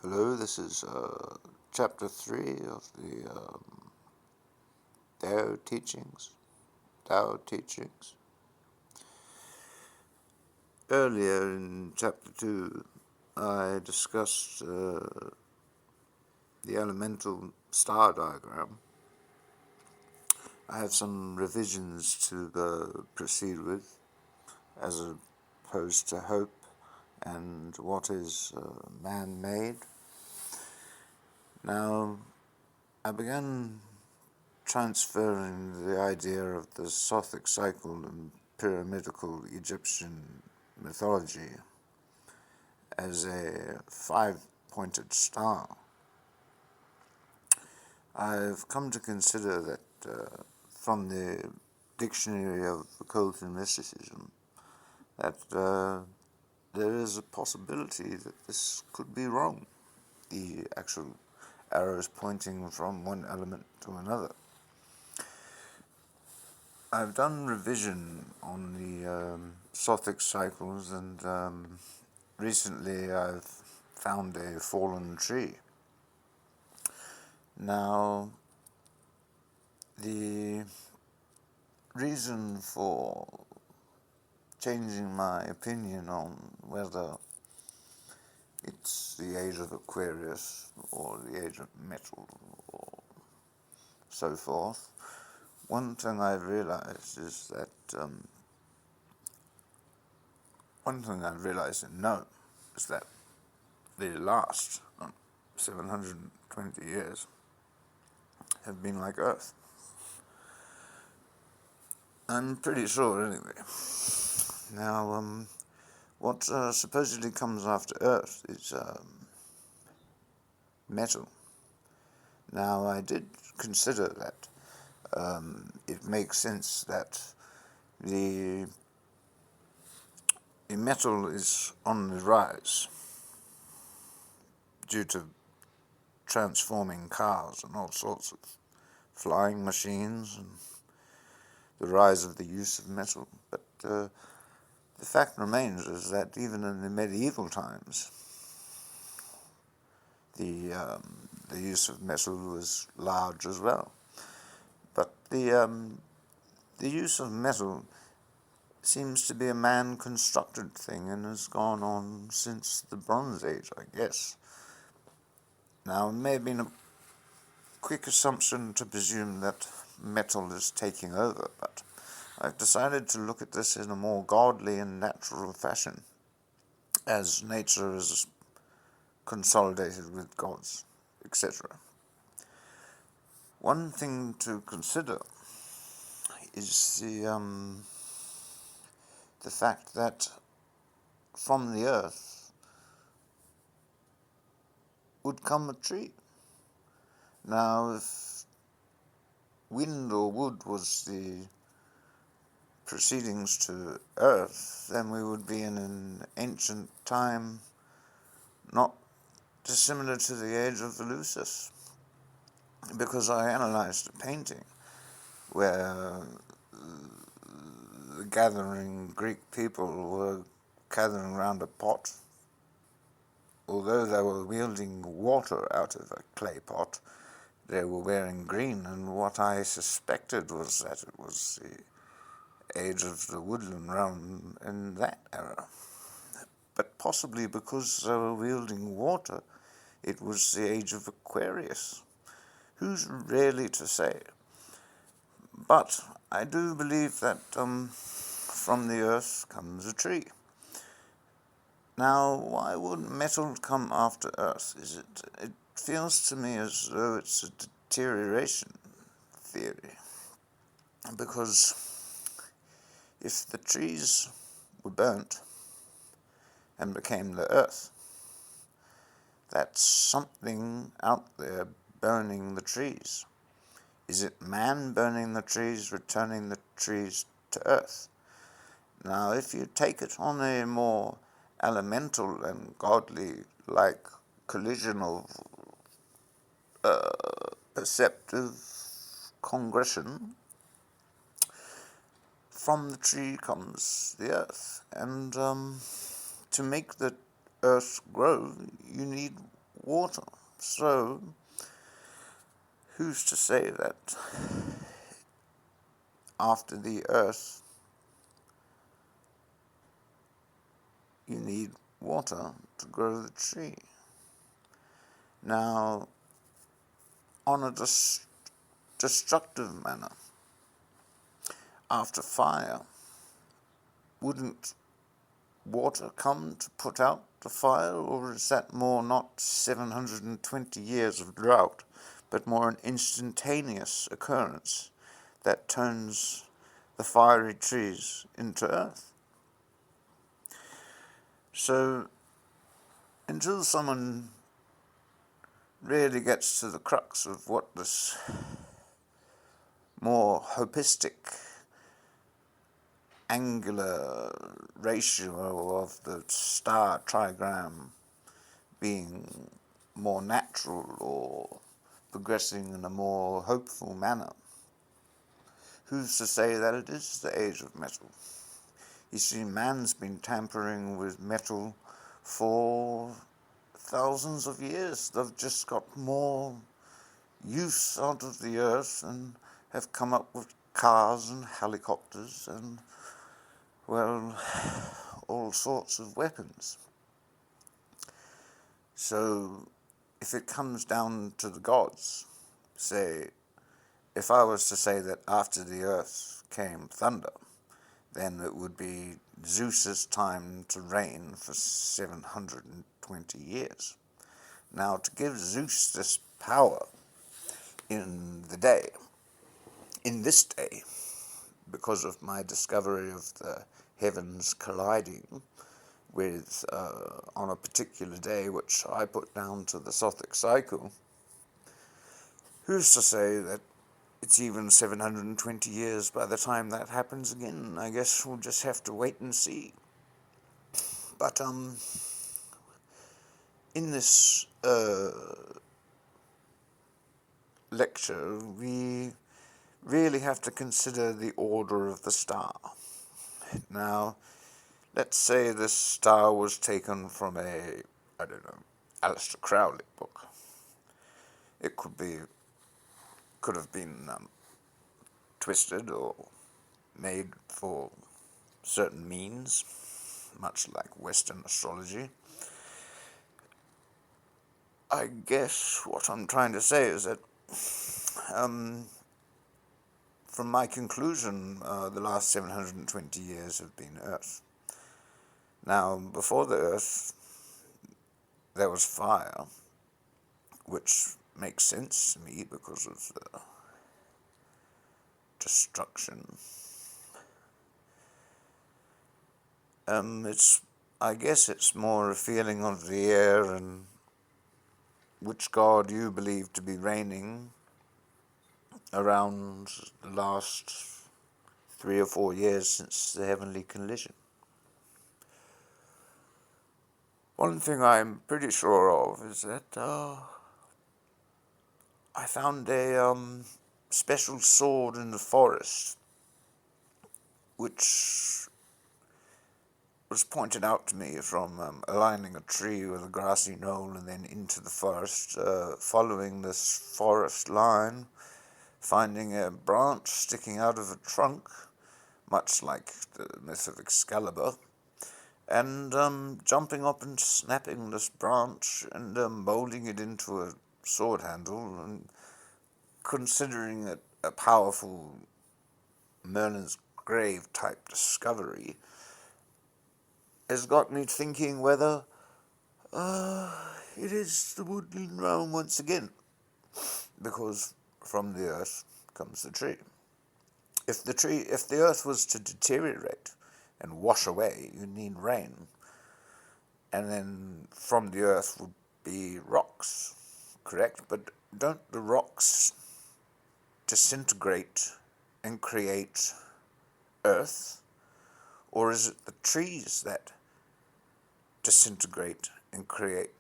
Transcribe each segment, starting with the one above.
Hello, this is chapter 3 of the Tao teachings. Tao teachings. Earlier in chapter 2, I discussed the elemental star diagram. I have some revisions to proceed with, as opposed to hope and what is man-made. Now, I began transferring the idea of the Sothic cycle and pyramidical Egyptian mythology as a five-pointed star. I've come to consider that from the dictionary of occult and mysticism that there is a possibility that this could be wrong, the actual arrows pointing from one element to another. I've done revision on the Sothic cycles, and recently I've found a fallen tree. Now, the reason for changing my opinion on whether it's the age of Aquarius or the age of metal or so forth, one thing I've realized is that is that the last 720 years have been like Earth. I'm pretty sure, anyway. Now, what supposedly comes after Earth is metal. Now, I did consider that it makes sense that the metal is on the rise due to transforming cars and all sorts of flying machines and the rise of the use of metal. But the fact remains is that even in the medieval times, the use of metal was large as well. But the use of metal seems to be a man-constructed thing and has gone on since the Bronze Age, I guess. Now, it may have been a quick assumption to presume that metal is taking over, but I've decided to look at this in a more godly and natural fashion, as nature is consolidated with gods, etc. One thing to consider is the fact that from the earth would come a tree. Now, if wind or wood was the proceedings to earth, then we would be in an ancient time not dissimilar to the age of Eleusis, because I analyzed a painting where the gathering Greek people were gathering around a pot. Although they were wielding water out of a clay pot, they were wearing green, and what I suspected was that it was the age of the woodland realm in that era. But possibly because they were wielding water, it was the age of Aquarius. Who's really to say? But I do believe that from the earth comes a tree. Now, why would metal come after earth? It feels to me as though it's a deterioration theory. Because if the trees were burnt and became the earth, that's something out there burning the trees. Is it man burning the trees, returning the trees to earth? Now, if you take it on a more elemental and godly-like collision of perceptive congression, from the tree comes the earth. And to make the earth grow, you need water. So, who's to say that after the earth you need water to grow the tree? Now, on a destructive manner, after fire, wouldn't water come to put out the fire, or is that more not 720 years of drought, but more an instantaneous occurrence that turns the fiery trees into earth? So, until someone really gets to the crux of what this more hopistic angular ratio of the star trigram being more natural or progressing in a more hopeful manner, who's to say that it is the age of metal? You see, man's been tampering with metal for thousands of years. They've just got more use out of the earth and have come up with cars and helicopters and, well, all sorts of weapons. So, if it comes down to the gods, say, if I was to say that after the earth came thunder, then it would be Zeus's time to reign for 720 years. Now, to give Zeus this power in this day, because of my discovery of the heavens colliding with, on a particular day, which I put down to the Sothic cycle, who's to say that it's even 720 years by the time that happens again? I guess we'll just have to wait and see. But, in this, lecture, we really have to consider the order of the star. Now, let's say this star was taken from a, I don't know, Aleister Crowley book. It could have been twisted or made for certain means, much like Western astrology. I guess what I'm trying to say is that, from my conclusion, the last 720 years have been Earth. Now, before the Earth, there was fire, which makes sense to me because of the destruction. I guess it's more a feeling of the air and which god you believe to be reigning around the last 3 or 4 years since the heavenly collision. One thing I'm pretty sure of is that I found a special sword in the forest, which was pointed out to me from aligning a tree with a grassy knoll and then into the forest, following this forest line, finding a branch sticking out of a trunk, much like the myth of Excalibur, and jumping up and snapping this branch and molding it into a sword handle, and considering it a powerful Merlin's Grave type discovery, has got me thinking whether it is the woodland realm once again, because from the earth comes the tree. If the earth was to deteriorate and wash away, you need rain, and then from the earth would be rocks, correct? But don't the rocks disintegrate and create earth? Or is it the trees that disintegrate and create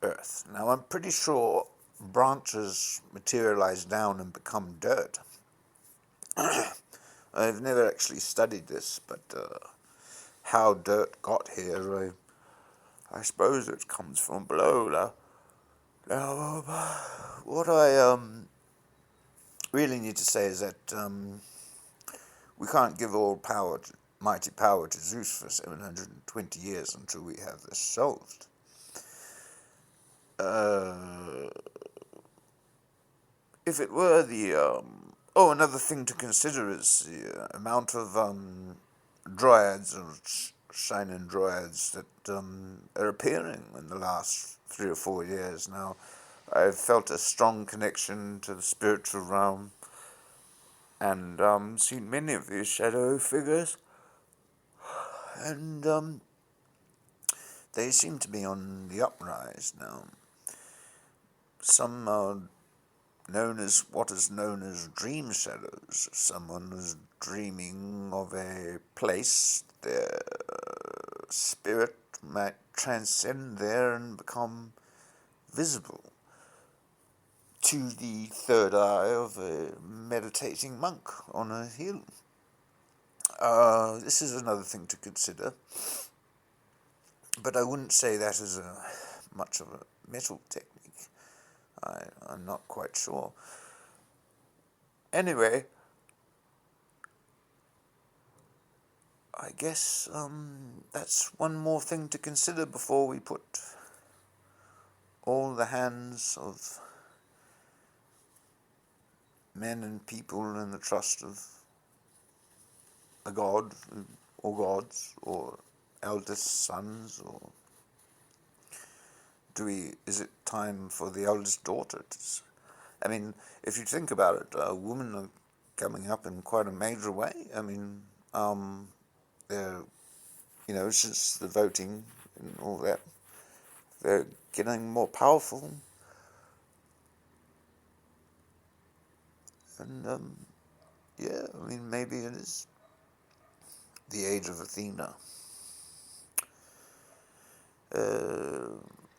earth? Now, I'm pretty sure branches materialize down and become dirt. I've never actually studied this, but how dirt got here, I suppose it comes from below. Now, what I really need to say is that we can't give all power, mighty power, to Zeus for 720 years until we have this solved. If it were the another thing to consider is the amount of dryads or shining dryads that are appearing in the last 3 or 4 years now. I've felt a strong connection to the spiritual realm and seen many of these shadow figures, and they seem to be on the uprise now. Some are known as what is known as dream shadows. Someone is dreaming of a place their spirit might transcend there and become visible to the third eye of a meditating monk on a hill. This is another thing to consider, but I wouldn't say that is much of a metal technique. I'm not quite sure. Anyway, I guess that's one more thing to consider before we put all the hands of men and people in the trust of a god, or gods, or eldest sons, or is it time for the eldest daughter to... I mean, if you think about it, women are coming up in quite a major way. I mean, they're, since the voting and all that, they're getting more powerful. And, yeah, I mean, maybe it is the age of Athena.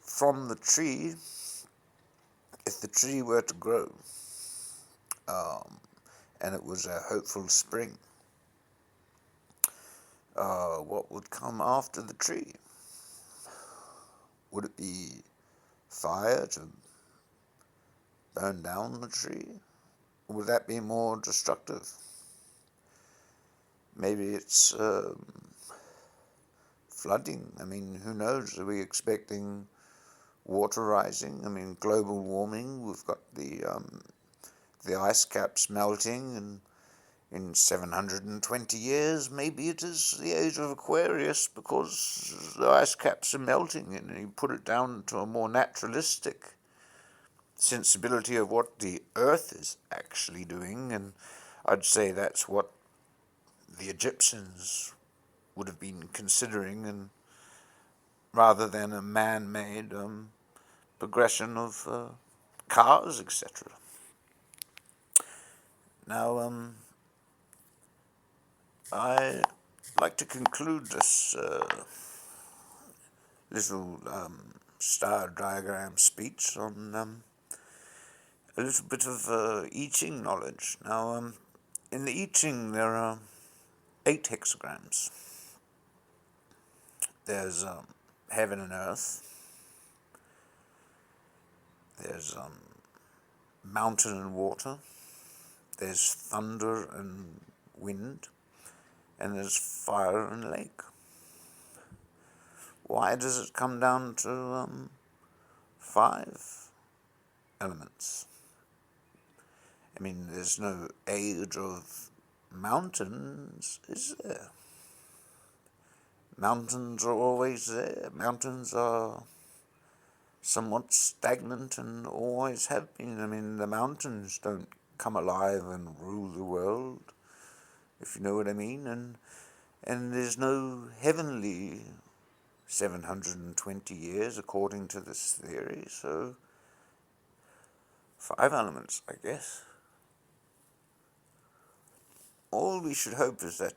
From the tree, if the tree were to grow, and it was a hopeful spring, what would come after the tree? Would it be fire to burn down the tree? Or would that be more destructive? Maybe it's flooding. I mean, who knows? Are we expecting water rising? I mean, global warming. We've got the ice caps melting, and in 720 years, maybe it is the age of Aquarius because the ice caps are melting, and you put it down to a more naturalistic sensibility of what the Earth is actually doing, and I'd say that's what the Egyptians would have been considering, and rather than a man-made progression of cars, etc. Now, I like to conclude this little star diagram speech on a little bit of I Ching knowledge. Now, in the I Ching there are 8 hexagrams. There's heaven and earth. There's mountain and water. There's thunder and wind. And there's fire and lake. Why does it come down to 5 elements? I mean, there's no age of mountains, is there? Mountains are always there. Mountains are somewhat stagnant and always have been. I mean, the mountains don't come alive and rule the world, if you know what I mean. And there's no heavenly 720 years according to this theory, so 5 elements, I guess. All we should hope is that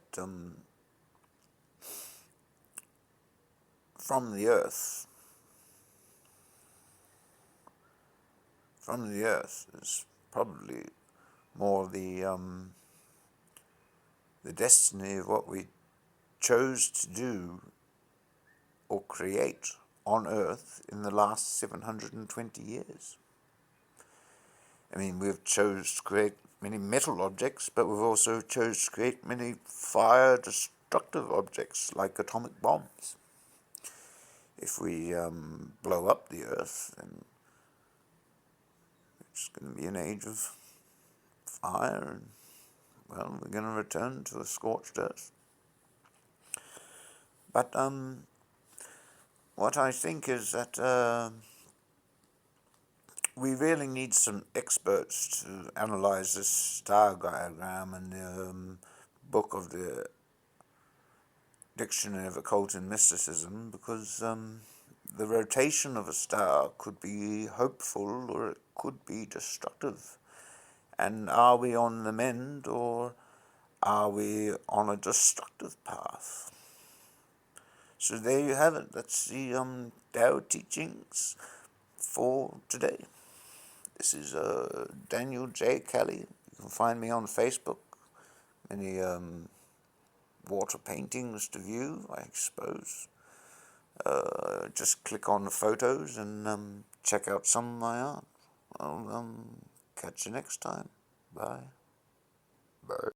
from the earth is probably more the destiny of what we chose to do or create on Earth in the last 720 years. I mean, we've chose to create many metal objects, but we've also chose to create many fire-destructive objects like atomic bombs. If we blow up the Earth, then it's going to be an age of fire, and, well, we're going to return to a scorched Earth. But what I think is that we really need some experts to analyze this star diagram in the book of the Dictionary of Occult and Mysticism, because the rotation of a star could be hopeful or it could be destructive. And are we on the mend, or are we on a destructive path? So there you have it. That's the Tao teachings for today. This is Daniel J. Kelly. You can find me on Facebook. Many water paintings to view, I suppose. Just click on the photos and check out some of my art. I'll catch you next time. Bye. Bye.